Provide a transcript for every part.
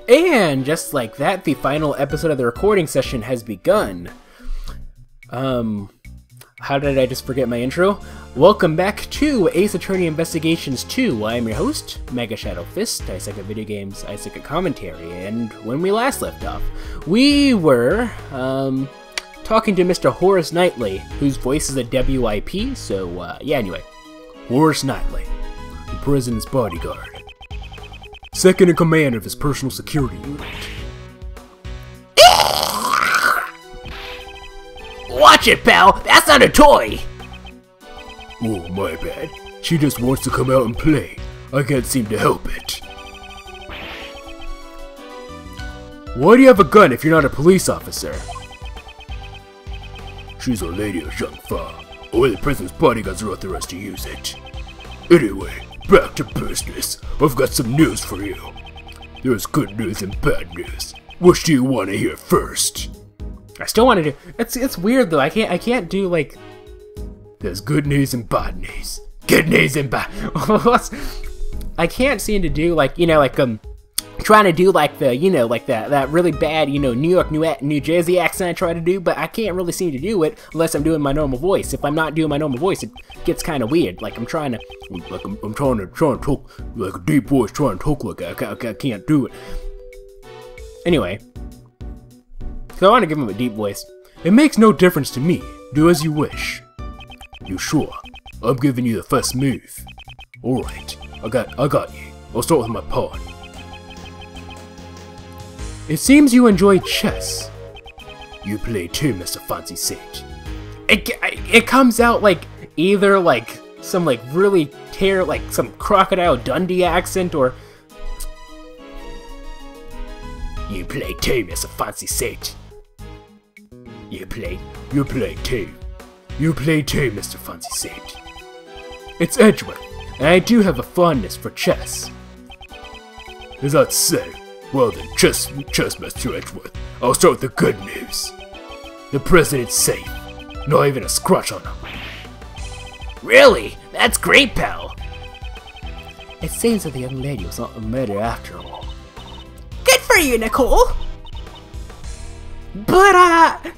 And just like that, the final episode of the recording session has begun. How did I just forget my intro? Welcome back to Ace Attorney Investigations 2. I am your host, MegaShadowFist. I suck at video games, I suck at commentary, and when we last left off, we were, talking to Mr. Horace Knightley, whose voice is a WIP, so, yeah, anyway. Horace Knightley, the president's bodyguard. Second in command of his personal security unit. Watch it, pal! That's not a toy! Oh, my bad. She just wants to come out and play. I can't seem to help it. Why do you have a gun if you're not a police officer? She's a lady of young far. Only the president's bodyguards are authorized to use it. Anyway, back to business. I've got some news for you. There's good news and bad news. Which do you want to hear first? I still want to do. It's weird though. I can't do like. There's good news and bad news. Good news and bad. I can't seem to do like trying to do like the like that really bad New York, New Jersey accent I try to do, but I can't really seem to do it unless I'm doing my normal voice. If I'm not doing my normal voice, it gets kind of weird. Like I'm trying to talk like a deep voice, trying to talk like I can't do it. Anyway, so I want to give him a deep voice. It makes no difference to me. Do as you wish. You sure? I'm giving you the first move. All right, I got you. I'll start with my pawn. It seems you enjoy chess. You play too, Mr. Fancy Sage. It comes out like either like some like really like some Crocodile Dundee accent or. You play too, Mr. Fancy Sage. You play too. You play too, Mr. Fancy Sage. It's Edgeworth, and I do have a fondness for chess. Is that so? Well then, chess, Mr. Edgeworth. I'll start with the good news. The president's safe. Not even a scratch on him. Really? That's great, pal. It seems that the young lady was not a murderer after all. Good for you, Nicole! But,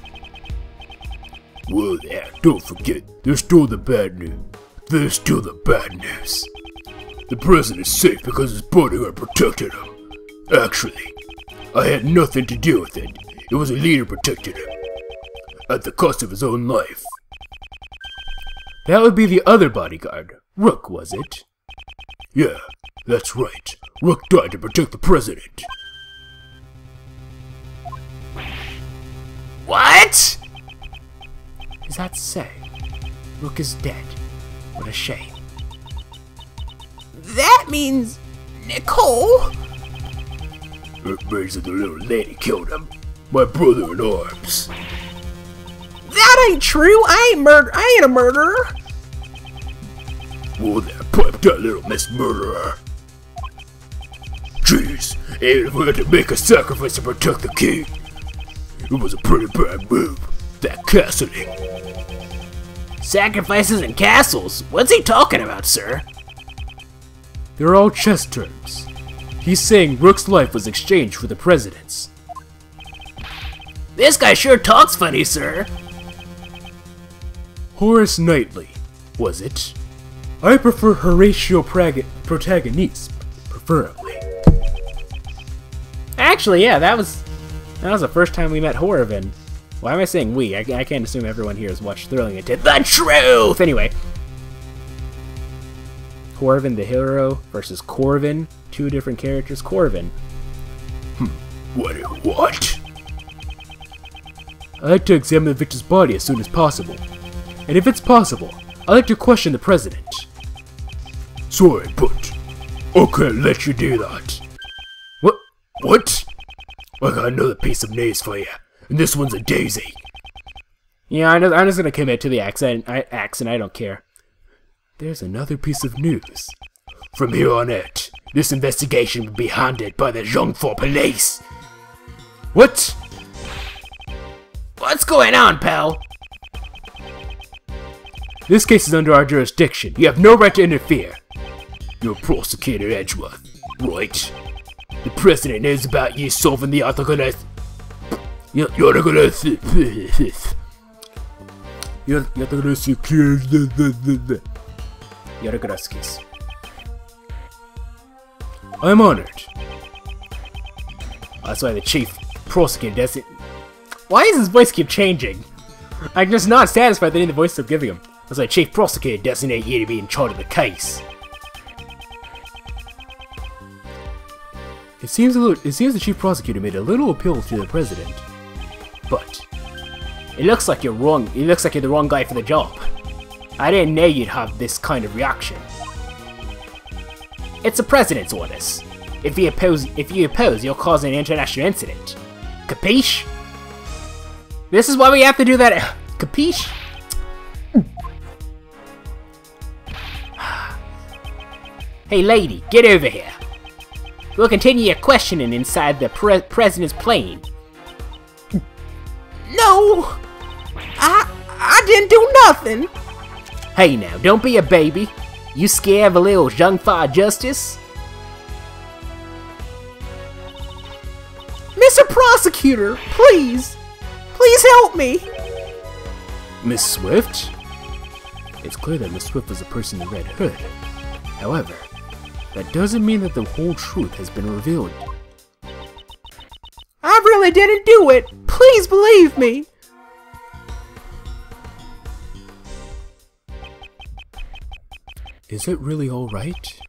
Well there, don't forget, there's still the bad news. There's still the bad news. The president's safe because his bodyguard protected him. Actually, I had nothing to do with it. It was a leader protected him. At the cost of his own life. That would be the other bodyguard. Rook, was it? Yeah, that's right. Rook died to protect the president. what? Is that so? Rook is dead. What a shame. That means Nicole? It means that the little lady killed him. My brother in arms. That ain't true. I ain't a murderer. Well there, pipe that little Miss Murderer. Jeez, even if we had to make a sacrifice to protect the king. It was a pretty bad move. That castling. Sacrifices and castles? What's he talking about, sir? They're all chess terms. He's saying Rook's life was exchanged for the president's. This guy sure talks funny, sir. Horace Knightley, was it? I prefer Horatio Protagonist, preferably. Actually, yeah, that was the first time we met Horvin. Why am I saying we? I can't assume everyone here has watched Thrilling Into the Truth! Anyway. Corvin the hero versus Corvin. Two different characters. Corvin. What? I like to examine the victim's body as soon as possible. And if it's possible, I like to question the president. Sorry, but I can't let you do that. What? I got another piece of news for you. And this one's a doozy. Yeah, I'm just gonna commit to the accent. I don't care. There's another piece of news. From here on out, this investigation will be handled by the Zhongfo police. What? What's going on, pal? This case is under our jurisdiction. You have no right to interfere. You're Prosecutor Edgeworth, right? The president knows about you solving the autocolith. You're gonna I'm honored. That's why the chief prosecutor does it. Why does his voice keep changing? I'm just not satisfied that the voice I'm giving him. That's why the chief prosecutor designated you to be in charge of the case. It seems the chief prosecutor made a little appeal to the president, but it looks like you're wrong. It looks like you're the wrong guy for the job. I didn't know you'd have this kind of reaction. It's the president's orders. If you oppose, you'll cause an international incident. Capiche? This is why we have to do that. Capiche? Hey lady, get over here. We'll continue your questioning inside the president's plane. No! I didn't do nothing! Hey now, don't be a baby. You scared of a little Zhengfa justice? Mr. Prosecutor, please! Please help me! Miss Swift? It's clear that Miss Swift was a person in Red Hood. However, that doesn't mean that the whole truth has been revealed. I really didn't do it! Please believe me! Is it really alright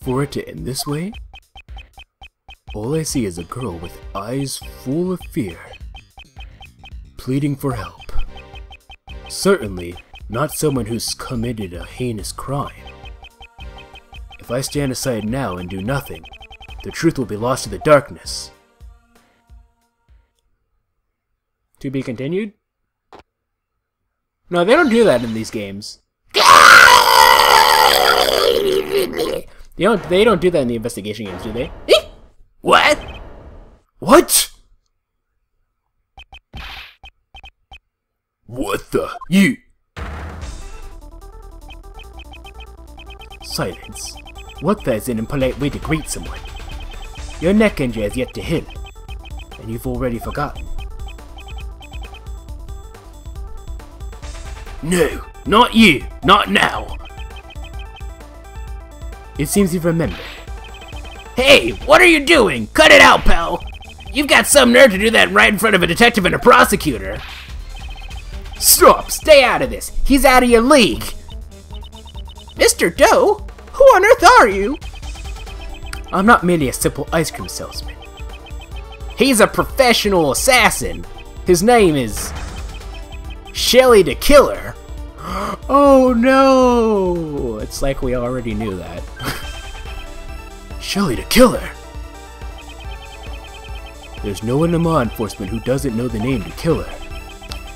for it to end this way? All I see is a girl with eyes full of fear, pleading for help. Certainly not someone who's committed a heinous crime. If I stand aside now and do nothing, the truth will be lost to the darkness. To be continued? No, they don't do that in these games. They don't do that in the investigation games, do they? What? What? What the? You? Silence. What the is an impolite way to greet someone? Your neck injury has yet to heal, and you've already forgotten. No, not you, not now. It seems you've remembered. Hey, what are you doing? Cut it out, pal! You've got some nerve to do that right in front of a detective and a prosecutor. Stop! Stay out of this! He's out of your league! Mr. Doe? Who on earth are you? I'm not merely a simple ice cream salesman. He's a professional assassin! His name is... Shelly the Killer! Oh no! It's like we already knew that. Shelly the Killer! There's no one in law enforcement who doesn't know the name the Killer.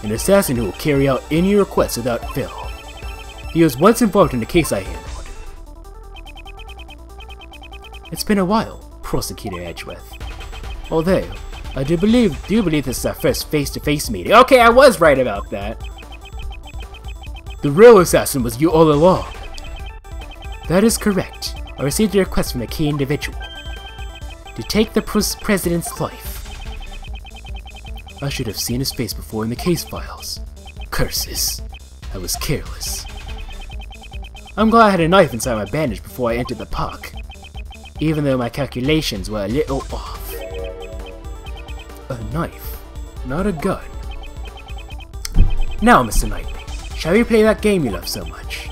An assassin who will carry out any request without fail. He was once involved in a case I handled. It's been a while, Prosecutor Edgeworth. Although, I do believe this is our first face-to-face meeting. Okay, I was right about that. The real assassin was you all along. That is correct. I received a request from a key individual to take the president's life. I should have seen his face before in the case files. Curses. I was careless. I'm glad I had a knife inside my bandage before I entered the park, even though my calculations were a little off. A knife, not a gun. Now, Mr. Knightley, shall we play that game you love so much?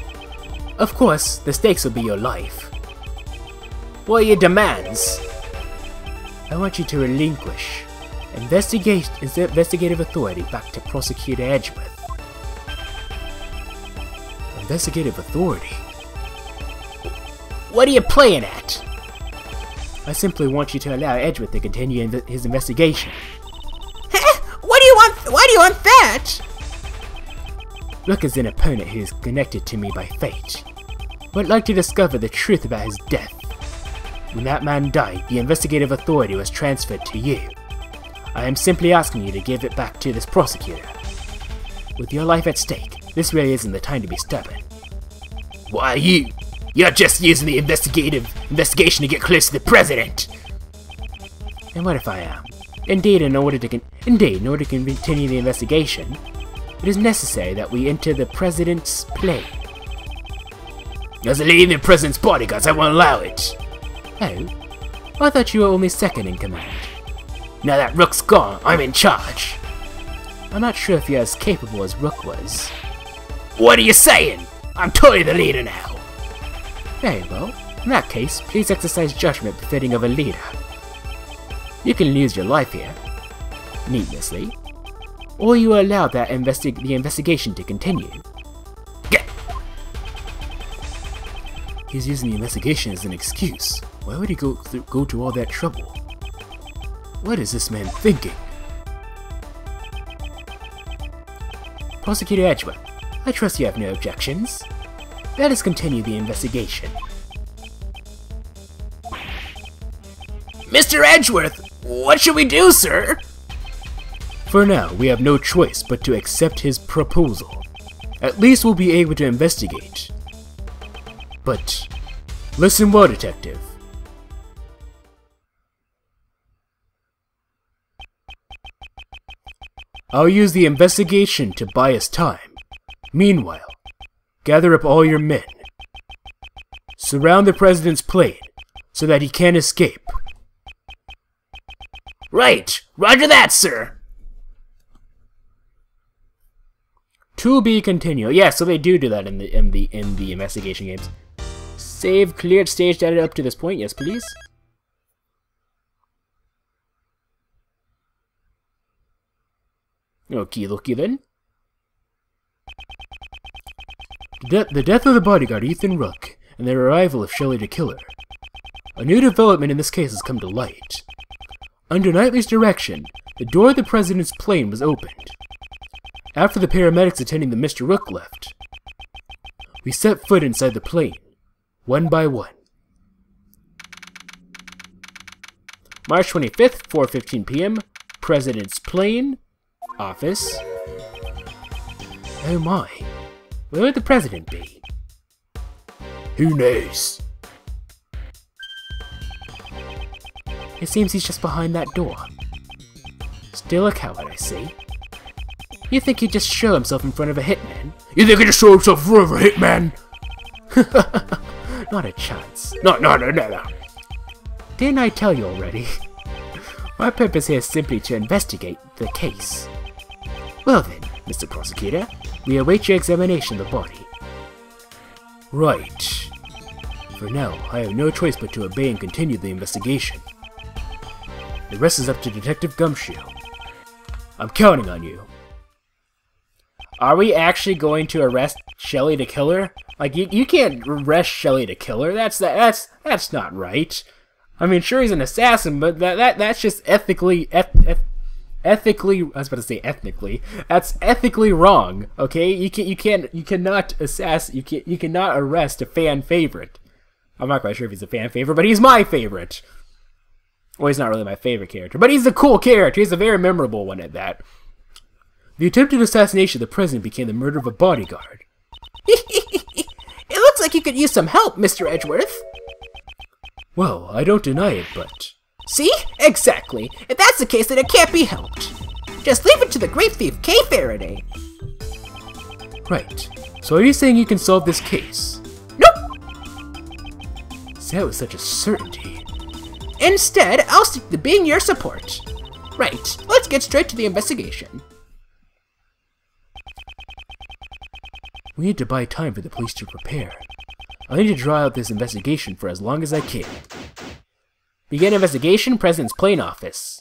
Of course, the stakes will be your life. What are your demands? I want you to relinquish investigative authority back to Prosecutor Edgeworth. Investigative authority? What are you playing at? I simply want you to allow Edgeworth to continue his investigation. Why do you want that? Look as an opponent who is connected to me by fate. Would like to discover the truth about his death. When that man died, the investigative authority was transferred to you. I am simply asking you to give it back to this prosecutor. With your life at stake, this really isn't the time to be stubborn. Why you're just using the investigation to get close to the president. And what if I am? Indeed, in order to continue the investigation, it is necessary that we enter the President's plane. As a lead in the President's bodyguards, I won't allow it. Oh? I thought you were only second in command. Now that Rook's gone, I'm in charge. I'm not sure if you're as capable as Rook was. What are you saying? I'm totally the leader now. Very well. In that case, please exercise judgment befitting of a leader. You can lose your life here, needlessly, or you are allowed that the investigation to continue. Get. He's using the investigation as an excuse. Why would he go to all that trouble? What is this man thinking? Prosecutor Edgeworth, I trust you have no objections. Let us continue the investigation. Mr. Edgeworth, what should we do, sir? For now, we have no choice but to accept his proposal. At least we'll be able to investigate. But, listen well, Detective. I'll use the investigation to buy us time. Meanwhile, gather up all your men. Surround the President's plane so that he can't escape. Right! Roger that, sir! To be continued. Yeah, so they do that in the investigation games. Save, cleared, stage data up to this point. Yes, please. Okie dokie then. The death of the bodyguard Ethan Rook and the arrival of Shelley the Killer. A new development in this case has come to light. Under Knightley's direction, the door of the President's plane was opened. After the paramedics attending the Mr. Rook left, we set foot inside the plane, one by one. March 25th, 4:15 p.m., President's plane, office. Oh my, where would the President be? Who knows? It seems he's just behind that door. Still a coward, I see. You think he'd just show himself in front of a hitman? You think he'd just show himself in front of a hitman? Not a chance. No. Didn't I tell you already? My purpose here is simply to investigate the case. Well then, Mr. Prosecutor, we await your examination of the body. Right. For now, I have no choice but to obey and continue the investigation. The rest is up to Detective Gumshoe. I'm counting on you. Are we actually going to arrest Shelley the Killer? Like, you can't arrest Shelley the Killer. That's not right. I mean, sure he's an assassin, but that's just ethically ethically. I was about to say ethnically. That's ethically wrong. Okay, you cannot arrest a fan favorite. I'm not quite sure if he's a fan favorite, but he's my favorite. Well, he's not really my favorite character, but he's a cool character. He's a very memorable one at that. The attempted assassination of the president became the murder of a bodyguard. It looks like you could use some help, Mr. Edgeworth. Well, I don't deny it, but... See? Exactly. If that's the case, then it can't be helped. Just leave it to the great thief, K. Faraday. Right. So are you saying you can solve this case? Nope! See, that was such a certainty. Instead, I'll stick to being your support. Right, let's get straight to the investigation. We need to buy time for the police to prepare. I'll need to draw out this investigation for as long as I can. Begin investigation, President's plane office.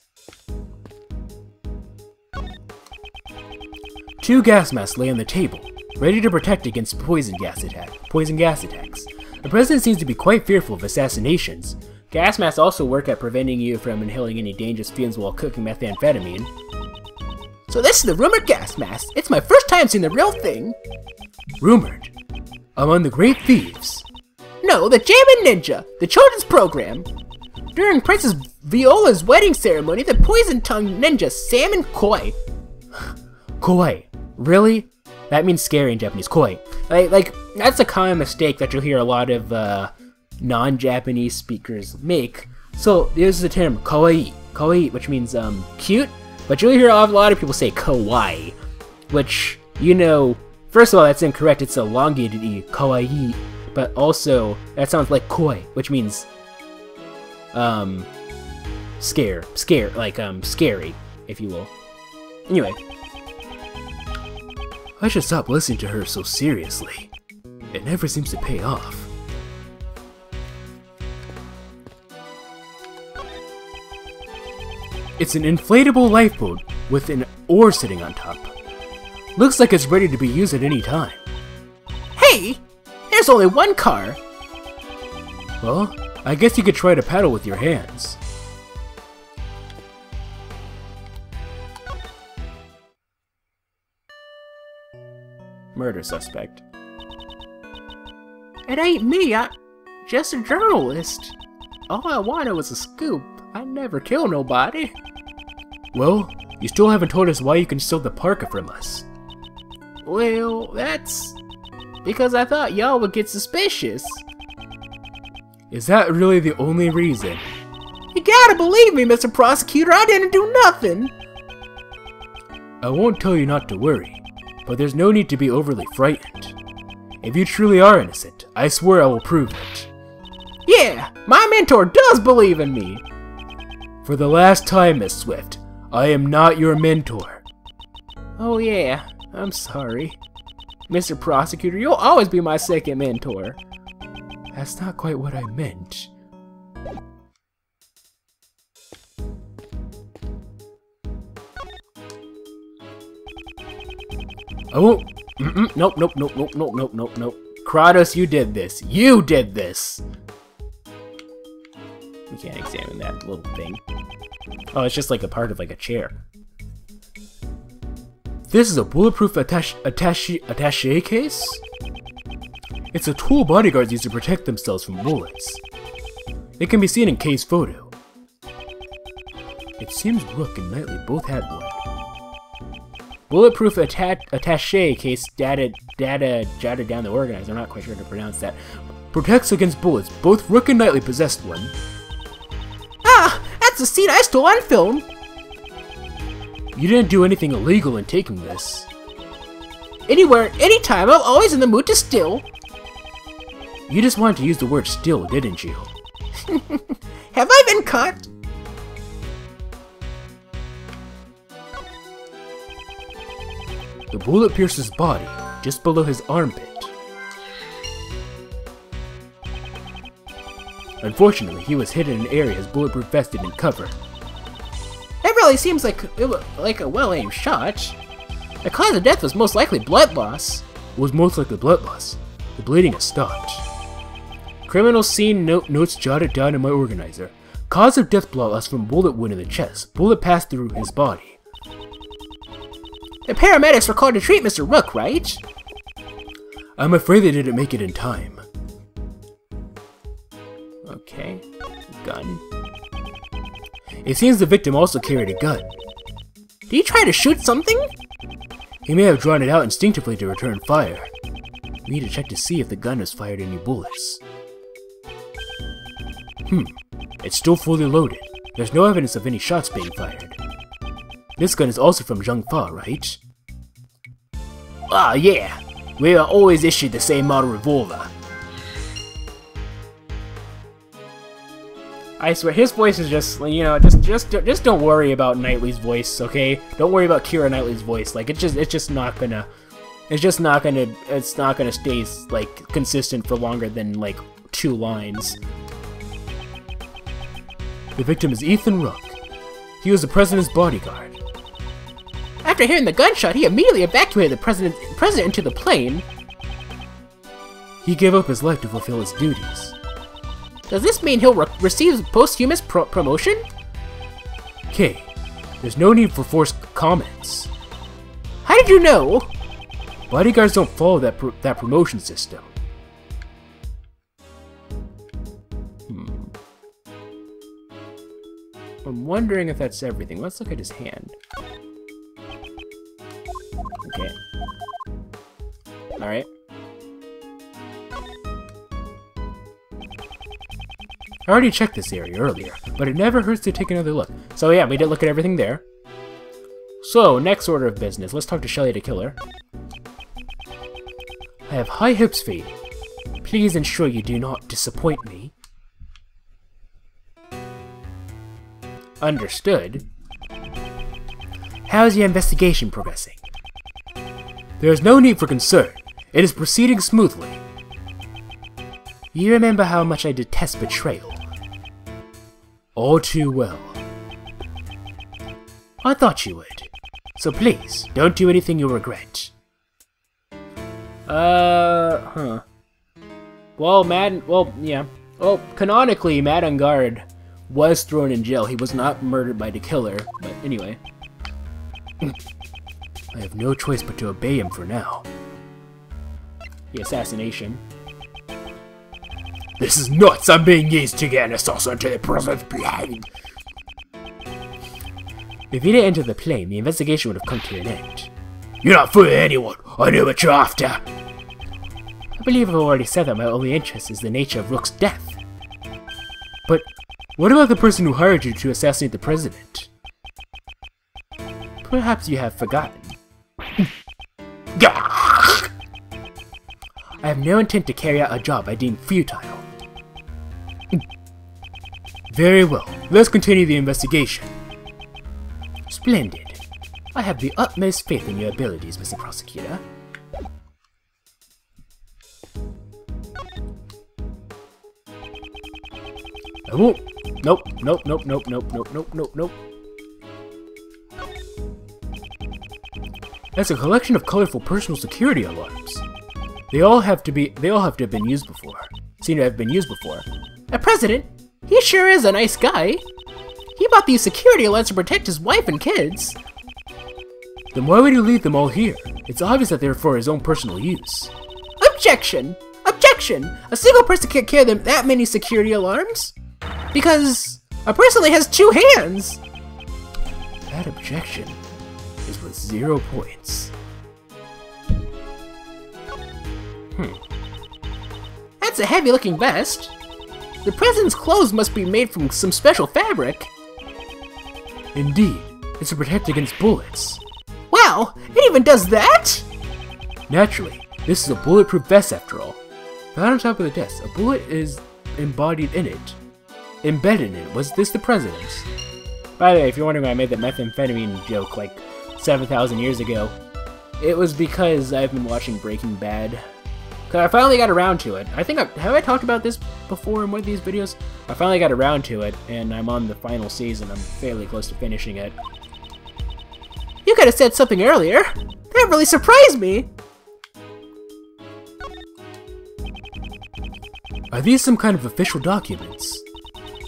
2 gas masks lay on the table, ready to protect against poison gas attacks. The President seems to be quite fearful of assassinations. Gas masks also work at preventing you from inhaling any dangerous fumes while cooking methamphetamine. So this is the rumored gas mask. It's my first time seeing the real thing. Rumored? Among the great thieves? No, the Jammin' Ninja, the children's program. During Princess Viola's wedding ceremony, the poison-tongued ninja Salmon Koi. Koi? Really? That means scary in Japanese. Koi. Like that's a common mistake that you'll hear a lot of non-Japanese speakers make. So there's the term kawaii, kawaii, which means cute, but you'll hear a lot of people say kawaii, which, you know, first of all, that's incorrect. It's elongated e, kawaii, but also that sounds like koi, which means scare, like scary, if you will. Anyway, I should stop listening to her so seriously. It never seems to pay off. It's an inflatable lifeboat with an oar sitting on top. Looks like it's ready to be used at any time. hey, there's only one car. Well, I guess you could try to paddle with your hands. Murder suspect. It ain't me, I'm just a journalist. All I wanted was a scoop. I never kill nobody. Well, you still haven't told us why you concealed the parka from us. Well, that's because I thought y'all would get suspicious. Is that really the only reason? You gotta believe me, Mr. Prosecutor, I didn't do nothing. I won't tell you not to worry, but there's no need to be overly frightened. If you truly are innocent, I swear I will prove it. Yeah, my mentor does believe in me. For the last time, Miss Swift, I am not your mentor. Oh yeah, I'm sorry. Mr. Prosecutor, you'll always be my second mentor. That's not quite what I meant. I won't. Nope. Kratos, you did this. You did this. We can't examine that little thing. Oh, it's just like a part of like a chair. This is a bulletproof attaché case? It's a tool bodyguards use to protect themselves from bullets. It can be seen in Kay's photo. It seems Rook and Knightley both had one. Bulletproof attaché case data down the organizer. I'm not quite sure how to pronounce that. Protects against bullets. Both Rook and Knightley possessed one. Ah, that's the scene I stole on film. You didn't do anything illegal in taking this. Anywhere, anytime, I'm always in the mood to steal. You just wanted to use the word still, didn't you? Have I been caught? The bullet pierced his body, just below his armpit. Unfortunately, he was hit in an area his bulletproof vest didn't cover. That really seems like a well-aimed shot. The cause of death was most likely blood loss. Was most likely blood loss. The bleeding has stopped. Criminal scene notes jotted down in my organizer. Cause of death blood loss from bullet wound in the chest. Bullet passed through his body. The paramedics were called to treat Mr. Rook, right? I'm afraid they didn't make it in time. Okay. Gun. It seems the victim also carried a gun. Did he try to shoot something? He may have drawn it out instinctively to return fire. We need to check to see if the gun has fired any bullets. It's still fully loaded. There's no evidence of any shots being fired. This gun is also from Zheng Fa, right? Ah, yeah. We are always issued the same model revolver. I swear, his voice is just, you know, just don't worry about Knightley's voice, okay? Don't worry about Keira Knightley's voice. Like, it's not gonna stay, like, consistent for longer than, like, 2 lines. The victim is Ethan Rook. He was the president's bodyguard. After hearing the gunshot, he immediately evacuated the president into the plane. He gave up his life to fulfill his duties. Does this mean he'll receive posthumous promotion? Kay, there's no need for forced comments. How did you know? Bodyguards don't follow that promotion system. I'm wondering if that's everything. Let's look at his hand. Okay. Alright. I already checked this area earlier, but it never hurts to take another look. So yeah, we did look at everything there. So, next order of business. Let's talk to Shelly the Killer. I have high hopes for you. Please ensure you do not disappoint me. Understood. How's your investigation progressing? There is no need for concern. It is proceeding smoothly. You remember how much I detest betrayal? All too well. I thought you would. So please, don't do anything you'll regret. Well, yeah. Well, canonically, Madame Guard was thrown in jail. He was not murdered by the killer, but anyway. I have no choice but to obey him for now. The assassination. This is nuts! I'm being used to get us also into the prison's plane! If you didn't enter the plane, the investigation would have come to an end. You're not fooling anyone! I know what you're after! I believe I've already said that my only interest is the nature of Rook's death. But what about the person who hired you to assassinate the president? Perhaps you have forgotten. I have no intent to carry out a job I deem futile. Very well, let's continue the investigation. Splendid. I have the utmost faith in your abilities, Mr. Prosecutor. I won't. Nope. That's a collection of colorful personal security alarms. They all have to have been used before. Seem to have been used before. The president? He sure is a nice guy. He bought these security alerts to protect his wife and kids. Then why would he leave them all here? It's obvious that they're for his own personal use. Objection! Objection! A single person can't carry them that many security alarms. Because a person only has 2 hands. That objection is worth 0 points. That's a heavy-looking vest. The president's clothes must be made from some special fabric. Indeed, it's to protect against bullets. Wow, it even does that? Naturally, this is a bulletproof vest after all. Found on top of the desk, a bullet is embodied in it. Embedded in it. Was this the president's? By the way, if you're wondering why I made that methamphetamine joke like 7,000 years ago, it was because I've been watching Breaking Bad. Cause I finally got around to it. I think have I talked about this before in one of these videos? I finally got around to it, and I'm on the final season. I'm fairly close to finishing it. You could have said something earlier. That really surprised me. Are these some kind of official documents?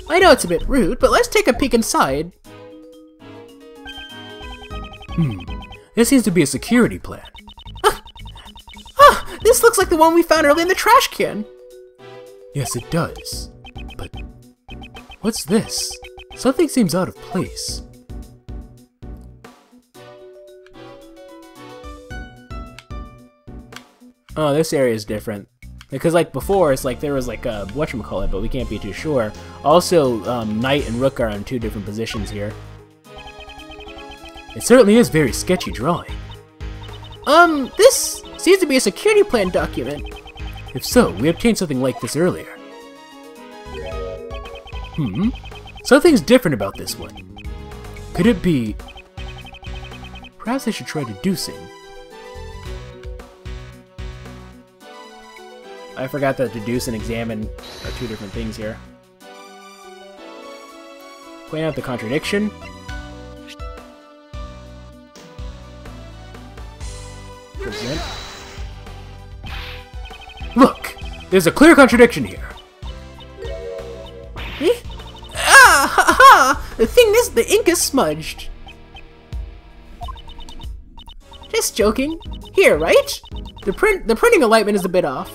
I know it's a bit rude, but let's take a peek inside. This seems to be a security plan. This looks like the one we found earlier in the trash can. Yes, it does. But what's this? Something seems out of place. Oh, this area is different. Because like before, it's like there was like a whatchamacallit, but we can't be too sure. Also, Knight and Rook are in 2 different positions here. It certainly is very sketchy drawing. This seems to be a security plan document. If so, we obtained something like this earlier. Something's different about this one. Could it be... Perhaps I should try deducing. I forgot that deduce and examine are 2 different things here. Point out the contradiction. Present. Look! There's a clear contradiction here. Eh? Ah! Ha ha! The thing is, the ink is smudged. Just joking. Here, right? The printing alignment is a bit off.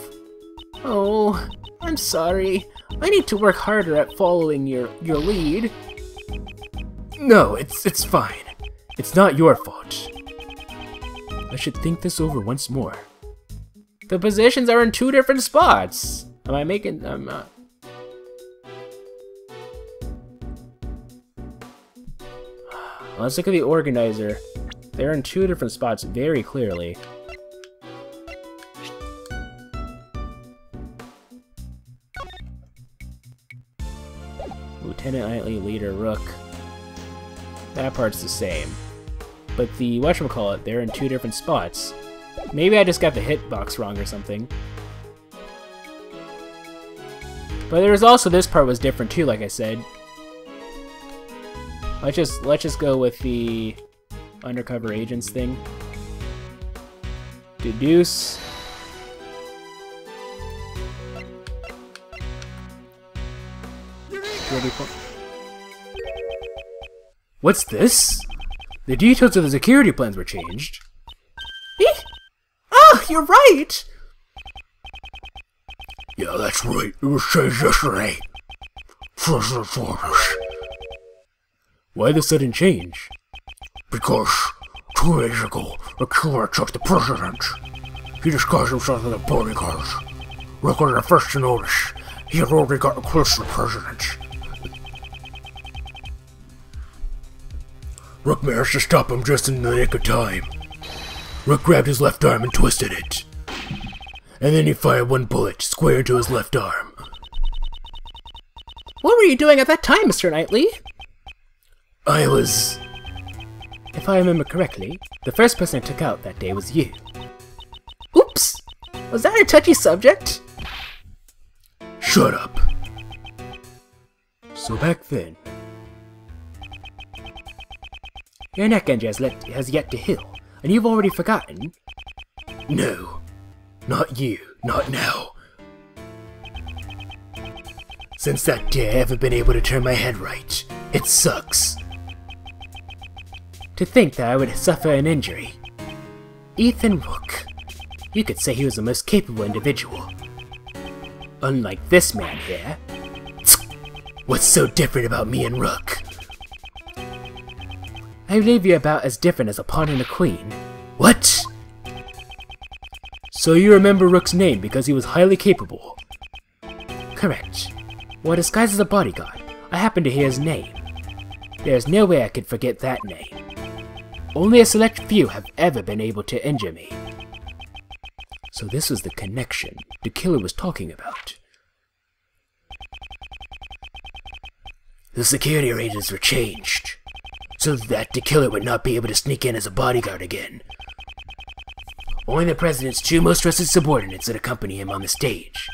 Oh, I'm sorry. I need to work harder at following your lead. No, it's fine. It's not your fault. I should think this over once more. The positions are in 2 different spots. Am I making... I'm not... Let's look at the organizer. They're in two different spots very clearly. Lieutenant Knightley, Leader Rook. That part's the same. But the whatchamacallit, they're in two different spots. Maybe I just got the hitbox wrong or something. But there was also this part was different too, like I said. Let's just go with the undercover agents thing. Deduce. What's this? The details of the security plans were changed. Ah, you're right! Yeah, that's right. It was changed yesterday. First and foremost. Why the sudden change? Because 2 days ago, the killer took the president. He disguised himself as a bodyguard. Rook was the first to notice. He had already gotten close to the president. Rook managed to stop him just in the nick of time. Rook grabbed his left arm and twisted it. And then he fired one bullet square into his left arm. What were you doing at that time, Mr. Knightley? I was... If I remember correctly, the first person I took out that day was you. Oops! Was that a touchy subject? Shut up. So back then... Your neck injury has yet to heal, and you've already forgotten. No. Not you. Not now. Since that day, I haven't been able to turn my head right. It sucks. To think that I would suffer an injury. Ethan Rook. You could say he was the most capable individual. Unlike this man here. What's so different about me and Rook? I believe you're about as different as a pawn and a queen. What? So you remember Rook's name because he was highly capable? Correct. While disguised as a bodyguard, I happened to hear his name. There's no way I could forget that name. Only a select few have ever been able to injure me. So this was the connection the killer was talking about. The security arrangements were changed, so that the killer would not be able to sneak in as a bodyguard again. Only the president's 2 most trusted subordinates would accompany him on the stage.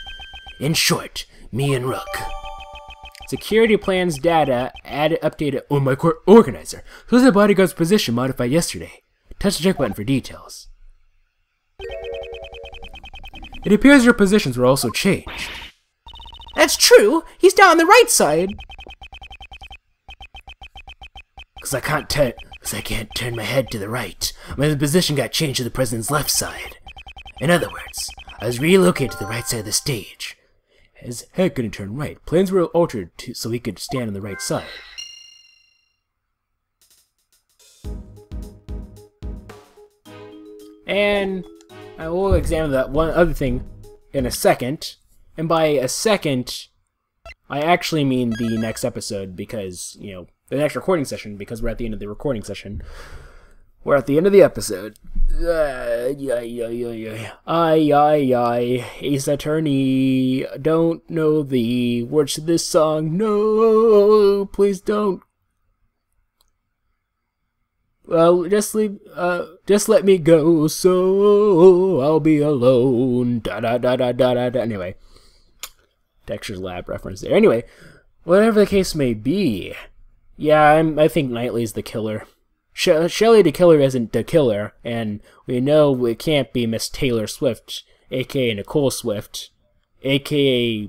In short, me and Rook. Security plans data updated on my organizer. So the bodyguard's position modified yesterday. Touch the check button for details. It appears your positions were also changed. That's true! He's down on the right side! Because I can't turn my head to the right. My position got changed to the president's left side. In other words, I was relocated to the right side of the stage. His head couldn't turn right. Plans were altered so he could stand on the right side. And I will examine that one other thing in a second. And by a second, I actually mean the next episode because, you know, the next recording session, because we're at the end of the recording session. We're at the end of the episode. Ace Attorney, don't know the words to this song. No, please don't. Well, just let me go, so I'll be alone. Anyway, Dexter's Lab reference there. Anyway, whatever the case may be, yeah, I think Knightley's the killer. Shelley the killer isn't the killer, and we know it can't be Miss Taylor Swift, aka Nicole Swift, aka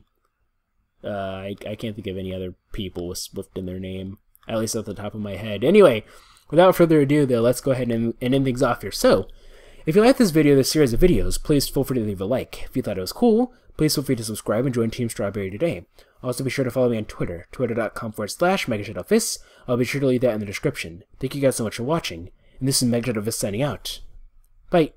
I can't think of any other people with Swift in their name, at least at the top of my head. Anyway, without further ado though, let's go ahead and end things off here. So, if you like this video, this series of videos, please feel free to leave a like. If you thought it was cool, please feel free to subscribe and join Team Strawberry today. Also be sure to follow me on Twitter, twitter.com/MegaShadowFist. I'll be sure to leave that in the description. Thank you guys so much for watching, and this is MegaShadowFist signing out. Bye.